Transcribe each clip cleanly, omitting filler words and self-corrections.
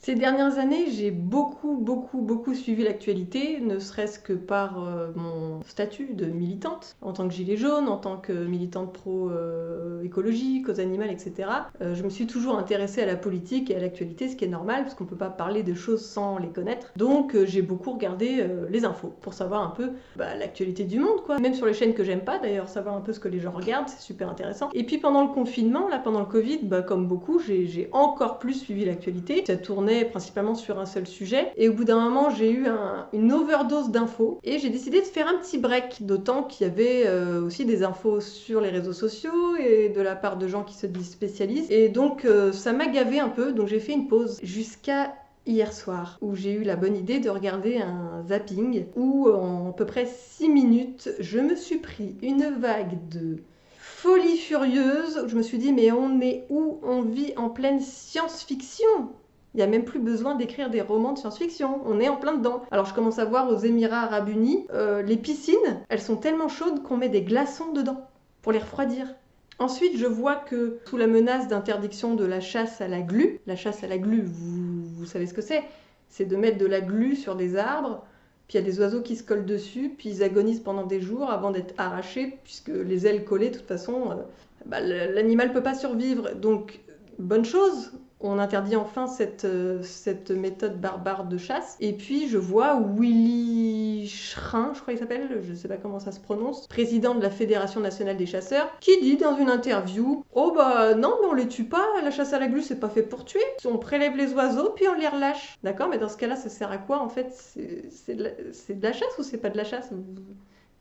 Ces dernières années, j'ai beaucoup suivi l'actualité, ne serait-ce que par mon statut de militante, en tant que gilet jaune, en tant que militante pro-écologie, cause animale, etc. Je me suis toujours intéressée à la politique et à l'actualité, ce qui est normal, parce qu'on ne peut pas parler de choses sans les connaître. Donc j'ai beaucoup regardé les infos, pour savoir un peu l'actualité du monde, quoi. Même sur les chaînes que j'aime pas, d'ailleurs, savoir un peu ce que les gens regardent, c'est super intéressant. Et puis pendant le confinement, là, pendant le Covid, comme beaucoup, j'ai encore plus suivi l'actualité. Ça tournait principalement sur un seul sujet. Et au bout d'un moment, j'ai eu une overdose d'infos. Et j'ai décidé de faire un petit break. D'autant qu'il y avait aussi des infos sur les réseaux sociaux et de la part de gens qui se disent spécialistes. Et donc, ça m'a gavé un peu. Donc, j'ai fait une pause jusqu'à hier soir, où j'ai eu la bonne idée de regarder un zapping, où en à peu près 6 minutes, je me suis pris une vague de folie furieuse, où je me suis dit, mais on est où? On vit en pleine science-fiction. Il n'y a même plus besoin d'écrire des romans de science-fiction, on est en plein dedans. Alors je commence à voir aux Émirats Arabes Unis, les piscines, elles sont tellement chaudes qu'on met des glaçons dedans, pour les refroidir. Ensuite, je vois que sous la menace d'interdiction de la chasse à la glu, vous savez ce que c'est de mettre de la glu sur des arbres, puis il y a des oiseaux qui se collent dessus, puis ils agonisent pendant des jours avant d'être arrachés, puisque les ailes collées, de toute façon, l'animal ne peut pas survivre. Donc, bonne chose, on interdit enfin cette méthode barbare de chasse. Et puis je vois Willy Schrein, je crois qu'il s'appelle, je ne sais pas comment ça se prononce, président de la Fédération nationale des chasseurs, qui dit dans une interview « Oh non, mais on les tue pas, la chasse à la glu c'est pas fait pour tuer, on prélève les oiseaux puis on les relâche. » D'accord, mais dans ce cas-là, ça sert à quoi en fait? C'est de la chasse ou c'est pas de la chasse?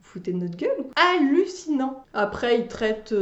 Foutez de notre gueule. Hallucinant. Après, il traite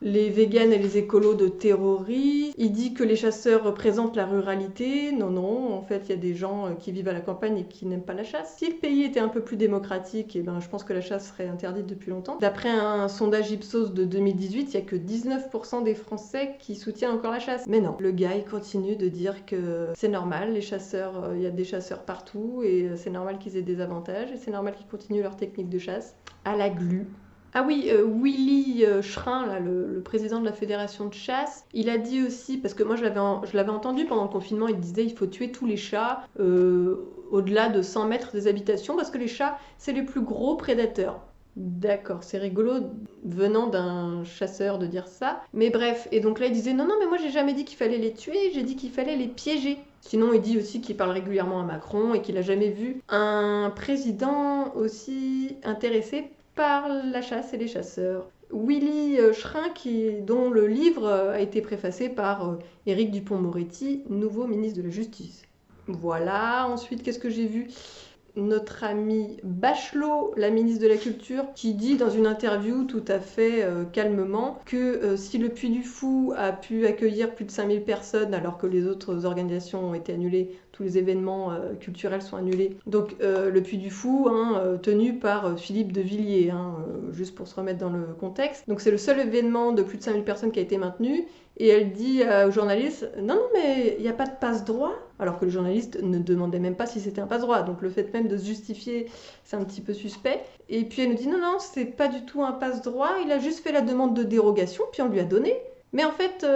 les véganes et les écolos de terroristes. Il dit que les chasseurs représentent la ruralité. Non, en fait, il y a des gens qui vivent à la campagne et qui n'aiment pas la chasse. Si le pays était un peu plus démocratique, je pense que la chasse serait interdite depuis longtemps. D'après un sondage Ipsos de 2018, il n'y a que 19% des Français qui soutiennent encore la chasse. Mais non, le gars, il continue de dire que c'est normal, les chasseurs, il y a des chasseurs partout et c'est normal qu'ils aient des avantages et c'est normal qu'ils continuent leur technique de chasse. À la glu. Ah oui, Willy Schrein, là, le président de la fédération de chasse, il a dit aussi, parce que moi je l'avais entendu pendant le confinement, il disait il faut tuer tous les chats au-delà de 100 mètres des habitations, parce que les chats, c'est les plus gros prédateurs. D'accord, c'est rigolo venant d'un chasseur de dire ça. Mais bref, et donc là il disait non, mais moi j'ai jamais dit qu'il fallait les tuer, j'ai dit qu'il fallait les piéger. Sinon, il dit aussi qu'il parle régulièrement à Macron et qu'il n'a jamais vu un président aussi intéressé par la chasse et les chasseurs. Willy Schrein, dont le livre a été préfacé par Éric Dupond-Moretti, nouveau ministre de la Justice. Voilà, ensuite, qu'est-ce que j'ai vu ? Notre amie Bachelot, la ministre de la Culture, qui dit dans une interview tout à fait calmement que si le Puy du Fou a pu accueillir plus de 5000 personnes alors que les autres organisations ont été annulées, tous les événements culturels sont annulés. Donc le Puy du Fou, tenu par Philippe de Villiers, juste pour se remettre dans le contexte. Donc c'est le seul événement de plus de 5000 personnes qui a été maintenu. Et elle dit aux journalistes « Non, mais il n'y a pas de passe-droit », alors que les journalistes ne demandaient même pas si c'était un passe-droit. Donc le fait même de se justifier, c'est un petit peu suspect. Et puis elle nous dit « Non, c'est pas du tout un passe-droit, il a juste fait la demande de dérogation, puis on lui a donné. Mais en fait,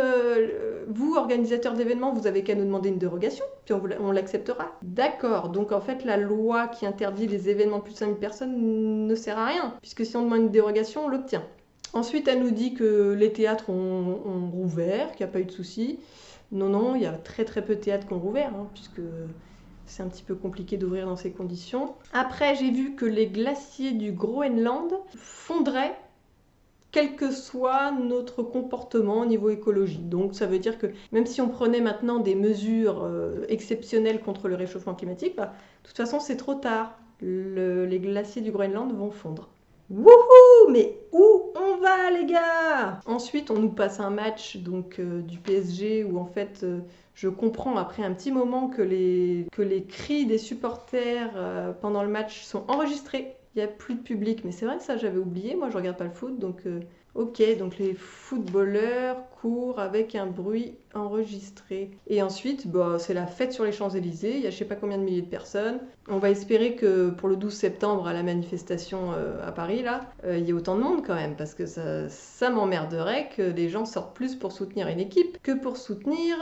vous, organisateurs d'événements, vous avez qu'à nous demander une dérogation, puis on l'acceptera. » D'accord, donc en fait la loi qui interdit les événements de plus de 5000 personnes ne sert à rien, puisque si on demande une dérogation, on l'obtient. Ensuite, elle nous dit que les théâtres ont rouvert, qu'il n'y a pas eu de soucis. Non, il y a très peu de théâtres qui ont rouvert, puisque c'est un petit peu compliqué d'ouvrir dans ces conditions. Après, j'ai vu que les glaciers du Groenland fondraient, quel que soit notre comportement au niveau écologique. Donc ça veut dire que même si on prenait maintenant des mesures exceptionnelles contre le réchauffement climatique, de toute façon c'est trop tard. Les glaciers du Groenland vont fondre. Wouhou! Mais où on va, les gars? Ensuite, on nous passe un match du PSG où en fait, je comprends après un petit moment que les cris des supporters pendant le match sont enregistrés. Il n'y a plus de public, mais c'est vrai que ça j'avais oublié, moi je regarde pas le foot, donc ok, donc les footballeurs courent avec un bruit enregistré. Et ensuite, c'est la fête sur les Champs-Élysées, il y a je sais pas combien de milliers de personnes. On va espérer que pour le 12 septembre à la manifestation à Paris, là, il y ait autant de monde quand même, parce que ça m'emmerderait que les gens sortent plus pour soutenir une équipe que pour soutenir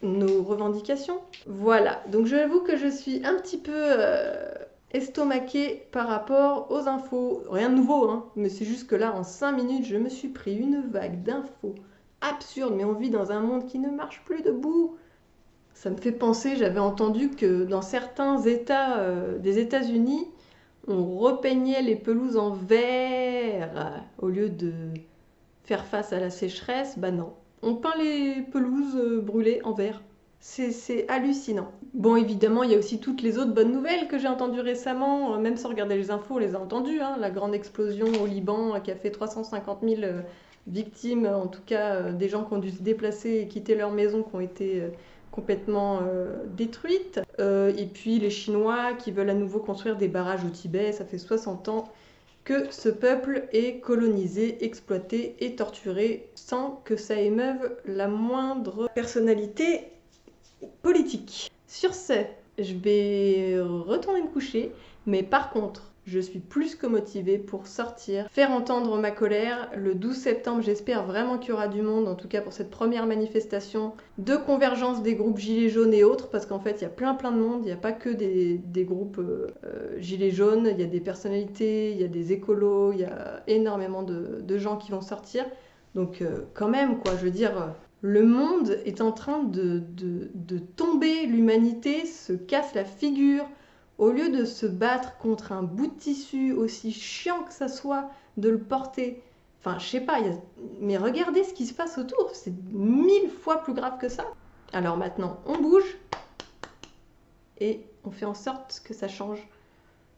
nos revendications. Voilà, donc j'avoue que je suis un petit peu estomaquée par rapport aux infos. Rien de nouveau, hein, mais c'est juste que là, en 5 minutes, je me suis pris une vague d'infos absurdes, mais on vit dans un monde qui ne marche plus debout. Ça me fait penser, j'avais entendu que dans certains États des États-Unis, on repeignait les pelouses en vert au lieu de faire face à la sécheresse. Bah non, on peint les pelouses brûlées en vert. C'est hallucinant. Bon, évidemment, il y a aussi toutes les autres bonnes nouvelles que j'ai entendues récemment, même sans regarder les infos, on les a entendues. Hein. La grande explosion au Liban qui a fait 350 000 victimes, en tout cas des gens qui ont dû se déplacer et quitter leur maison, qui ont été complètement détruites. Et puis les Chinois qui veulent à nouveau construire des barrages au Tibet, ça fait 60 ans que ce peuple est colonisé, exploité et torturé sans que ça émeuve la moindre personnalité politique. Sur ce, je vais retourner me coucher, mais par contre, je suis plus que motivée pour sortir, faire entendre ma colère. Le 12 septembre, j'espère vraiment qu'il y aura du monde, en tout cas pour cette première manifestation de convergence des groupes Gilets jaunes et autres, parce qu'en fait, il y a plein de monde, il n'y a pas que des groupes Gilets jaunes, il y a des personnalités, il y a des écolos, il y a énormément de gens qui vont sortir. Donc quand même, quoi, je veux dire... Le monde est en train de tomber, l'humanité se casse la figure. Au lieu de se battre contre un bout de tissu, aussi chiant que ça soit, de le porter, enfin je sais pas, mais regardez ce qui se passe autour, c'est 1000 fois plus grave que ça. Alors maintenant, on bouge et on fait en sorte que ça change.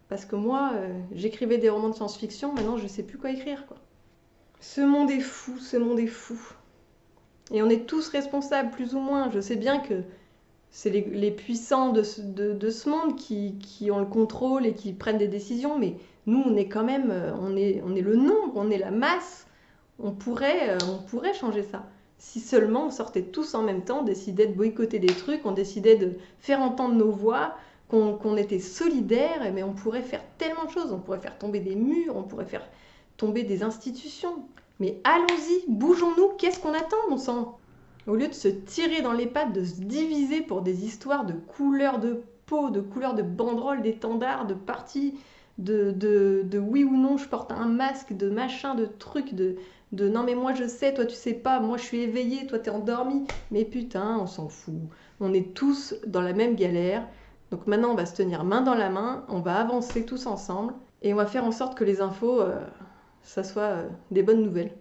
Parce que moi, j'écrivais des romans de science-fiction, maintenant je sais plus quoi écrire, quoi. Ce monde est fou, ce monde est fou. Et on est tous responsables, plus ou moins. Je sais bien que c'est les puissants de ce monde qui ont le contrôle et qui prennent des décisions, mais nous, on est quand même, on est le nombre, on est la masse. On pourrait changer ça. Si seulement on sortait tous en même temps, on décidait de boycotter des trucs, on décidait de faire entendre nos voix, qu'on était solidaires, mais on pourrait faire tellement de choses. On pourrait faire tomber des murs, on pourrait faire tomber des institutions. Mais allons-y, bougeons-nous, qu'est-ce qu'on attend, mon sang? Au lieu de se tirer dans les pattes, de se diviser pour des histoires de couleurs de peau, de couleurs de banderoles, d'étendards, de partis, de oui ou non, je porte un masque, de machin, de trucs, de non mais moi je sais, toi tu sais pas, moi je suis éveillée, toi t'es endormi. Mais putain, on s'en fout. On est tous dans la même galère. Donc maintenant on va se tenir main dans la main, on va avancer tous ensemble et on va faire en sorte que les infos... ça soit des bonnes nouvelles.